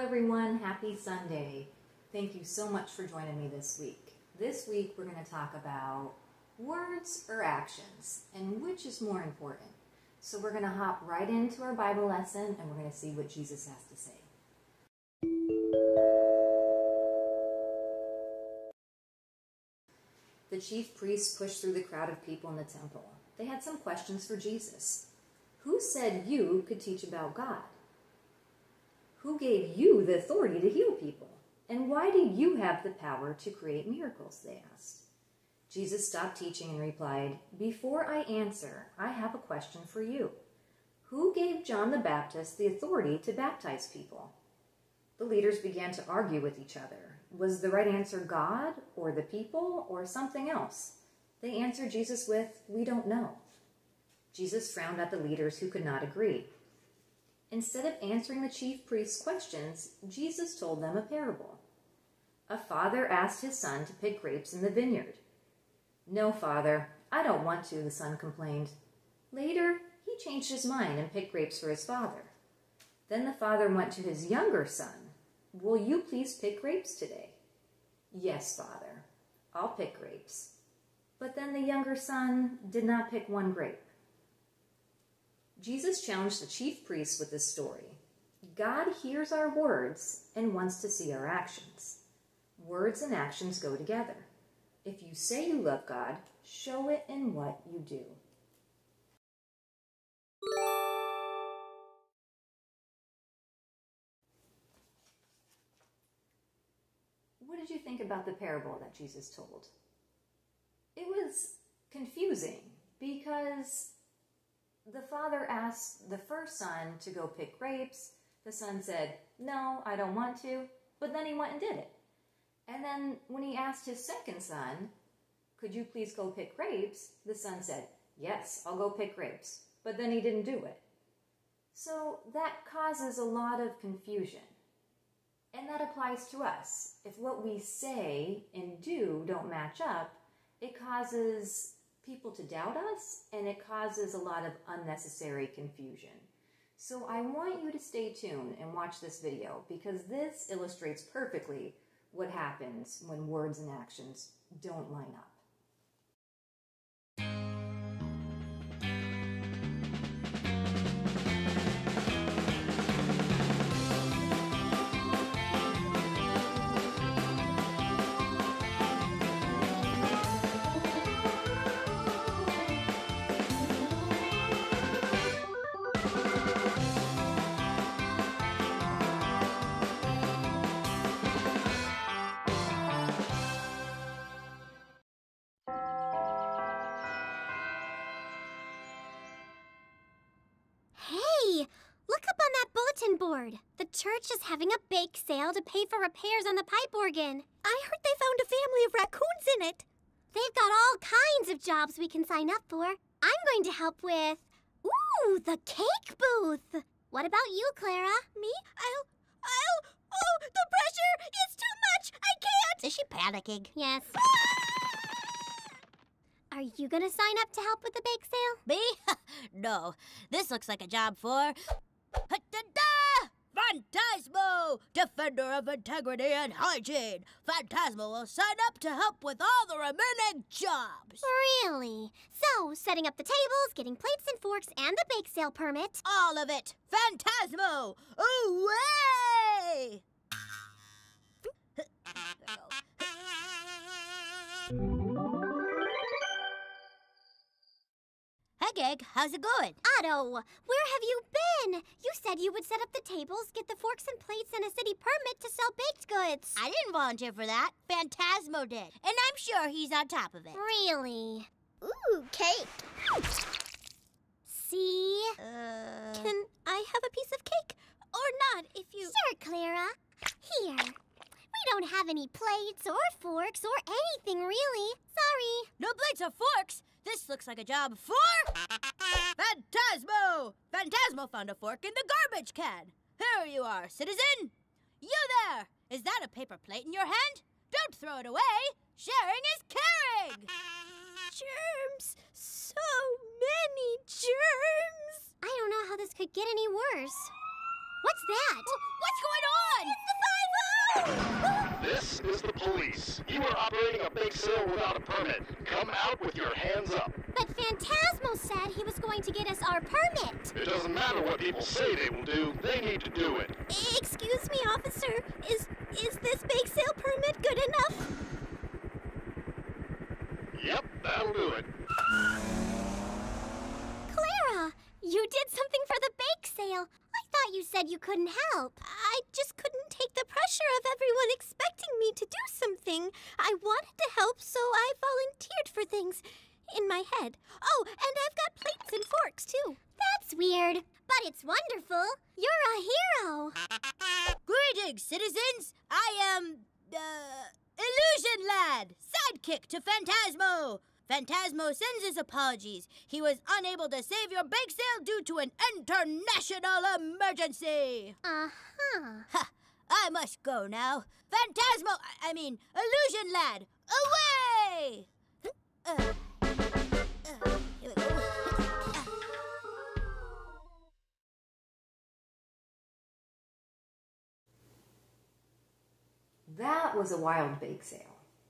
everyone, happy Sunday. Thank you so much for joining me this week. This week we're going to talk about words or actions and which is more important. So we're going to hop right into our Bible lesson and we're going to see what Jesus has to say. The chief priests pushed through the crowd of people in the temple. They had some questions for Jesus. Who said you could teach about God? Who gave you the authority to heal people? And why do you have the power to create miracles? They asked. Jesus stopped teaching and replied, Before I answer, I have a question for you. Who gave John the Baptist the authority to baptize people? The leaders began to argue with each other. Was the right answer God or the people or something else? They answered Jesus with, We don't know. Jesus frowned at the leaders who could not agree. Instead of answering the chief priests' questions, Jesus told them a parable. A father asked his son to pick grapes in the vineyard. No, father, I don't want to, the son complained. Later, he changed his mind and picked grapes for his father. Then the father went to his younger son. Will you please pick grapes today? Yes, father, I'll pick grapes. But then the younger son did not pick one grape. Jesus challenged the chief priests with this story. God hears our words and wants to see our actions. Words and actions go together. If you say you love God, show it in what you do. What did you think about the parable that Jesus told? It was confusing because the father asked the first son to go pick grapes. The son said, No, I don't want to. But then he went and did it. And then when he asked his second son, Could you please go pick grapes? The son said, Yes, I'll go pick grapes. But then he didn't do it. So that causes a lot of confusion. And that applies to us. If what we say and do don't match up, it causes people to doubt us, and it causes a lot of unnecessary confusion. So I want you to stay tuned and watch this video because this illustrates perfectly what happens when words and actions don't line up. Board. The church is having a bake sale to pay for repairs on the pipe organ. I heard they found a family of raccoons in it. They've got all kinds of jobs we can sign up for. I'm going to help with, the cake booth. What about you, Clara? Me? The pressure is too much. I can't. Is she panicking? Yes. Are you gonna sign up to help with the bake sale? Me? No. This looks like a job for Phantasmo, Defender of Integrity and Hygiene. Phantasmo will sign up to help with all the remaining jobs. Really? So, setting up the tables, getting plates and forks, and the bake sale permit. All of it. Phantasmo, away! Hey, Gig, how's it going? Otto, where have you been? You said you would set up the tables, get the forks and plates, and a city permit to sell baked goods. I didn't volunteer for that. Phantasmo did. And I'm sure he's on top of it. Really? Ooh, cake. See? Can I have a piece of cake? Or not, if you... Sure, Clara. Here. We don't have any plates or forks or anything, really. Sorry. No plates or forks? This looks like a job for Phantasmo! Phantasmo found a fork in the garbage can. Here you are, citizen. You there! Is that a paper plate in your hand? Don't throw it away. Sharing is caring. Germs. So many germs. I don't know how this could get any worse. What's that? What's going This is the police. You are operating a bake sale without a permit. Come out with your hands up. But Phantasmo said he was going to get us our permit. It doesn't matter what people say they will do. They need to do it. Excuse me, officer. Is this bake sale permit good enough? Yep, that'll do it. Clara, you did something for the bake sale. I thought you said you couldn't help. I just couldn't take the pressure of everyone expecting me to do something. I wanted to help, so I volunteered for things in my head. Oh, and I've got plates and forks, too. That's weird, but it's wonderful. You're a hero. Greetings, citizens. I am, Illusion Lad, sidekick to Phantasmo. Phantasmo sends his apologies. He was unable to save your bake sale due to an international emergency. Uh-huh. Ha! I must go now. Illusion Lad, away! Here we go. That was a wild bake sale.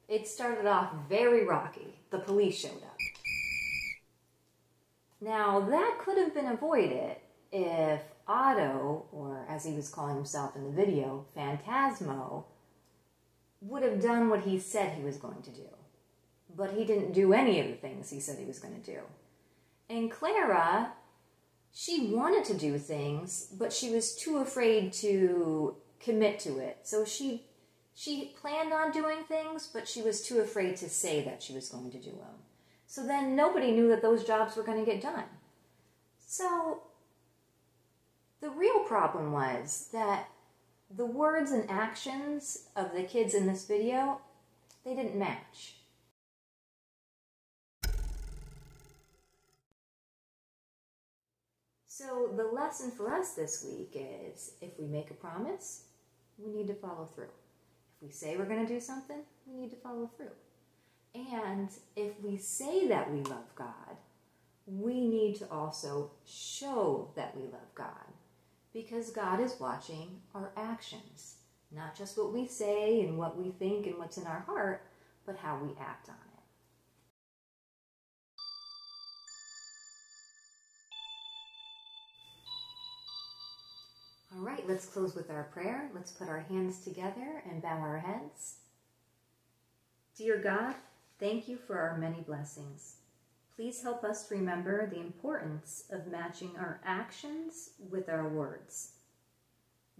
It started off very rocky. The police showed up. Now, that could have been avoided if Otto, or as he was calling himself in the video, Phantasmo, would have done what he said he was going to do. But he didn't do any of the things he said he was going to do. And Clara, she wanted to do things, but she was too afraid to commit to it. So she planned on doing things, but she was too afraid to say that she was going to do them. So then nobody knew that those jobs were going to get done. So the real problem was that the words and actions of the kids in this video, they didn't match. So the lesson for us this week is, if we make a promise, we need to follow through. If we say we're going to do something, we need to follow through. And if we say that we love God, we need to also show that we love God, because God is watching our actions, not just what we say and what we think and what's in our heart, but how we act on it. All right, let's close with our prayer. Let's put our hands together and bow our heads. Dear God, thank you for our many blessings. Please help us remember the importance of matching our actions with our words.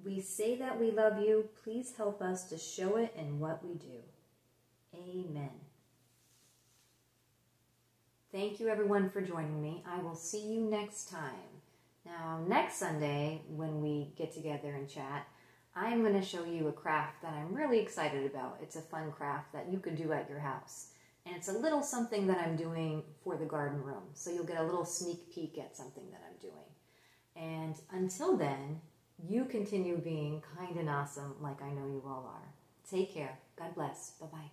We say that we love you. Please help us to show it in what we do. Amen. Thank you, everyone, for joining me. I will see you next time. Now, next Sunday, when we get together and chat, I'm going to show you a craft that I'm really excited about. It's a fun craft that you could do at your house. And it's a little something that I'm doing for the garden room. So you'll get a little sneak peek at something that I'm doing. And until then, you continue being kind and awesome like I know you all are. Take care. God bless. Bye-bye.